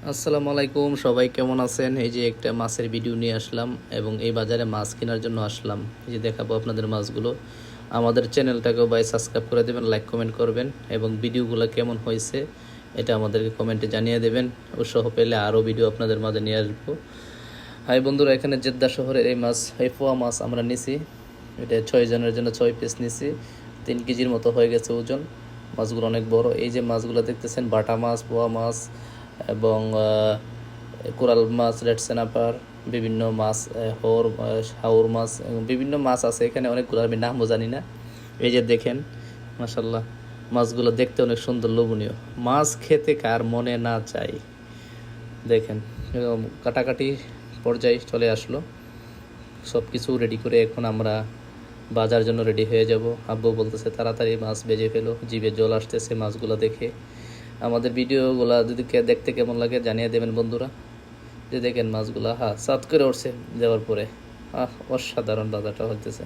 আসসালামু আলাইকুম, সবাই কেমন আছেন? এই যে একটা মাছের ভিডিও নিয়ে আসলাম এবং এই বাজারে মাছ কেনার জন্য আসলাম। এই যে দেখাবো আপনাদের মাছগুলো। আমাদের চ্যানেলটাকেও ভাই সাবস্ক্রাইব করে দেবেন, লাইক কমেন্ট করবেন এবং ভিডিওগুলো কেমন হয়েছে এটা আমাদেরকে কমেন্টে জানিয়ে দেবেন। উৎসাহ পেলে আরও ভিডিও আপনাদের মাঝে নিয়ে আসবো। হাই বন্ধুরা, এখানে জেদ্দা শহরের এই পোয়া মাছ আমরা নিছি। এটা 6 জনের জন্য 6 পিস নিছি। 3 কেজির মতো হয়ে গেছে ওজন। মাছগুলো অনেক বড়। এই যে মাছগুলো দেখতেছেন বাটা মাছ, পোয়া মাছ এবং কোরাল মাছ, রেড স্ন্যাপার, বিভিন্ন মাছ, হাওর মাছ এবং বিভিন্ন মাছ আছে এখানে অনেকগুলো, আমি নামও জানি না। এই যে দেখেন, মাশাল্লাহ, মাছগুলো দেখতে অনেক সুন্দর, লোভনীয়। মাছ খেতে কার মনে না চাই। দেখেন, কাটাকাটি পর্যায়ে চলে আসলো। সব কিছু রেডি করে এখন আমরা বাজার জন্য রেডি হয়ে যাব। আব্বু বলতেছে তাড়াতাড়ি মাছ ভেজে ফেলো, জিভে জল আসতেছে মাছগুলো দেখে। আমাদের ভিডিওগুলো যদি দেখতে কেমন লাগে জানিয়ে দেবেন বন্ধুরা। যে দেখেন মাছগুলো সাত করে উঠছে দেওয়ার পরে, অসাধারণ বাজারটা হইতেছে।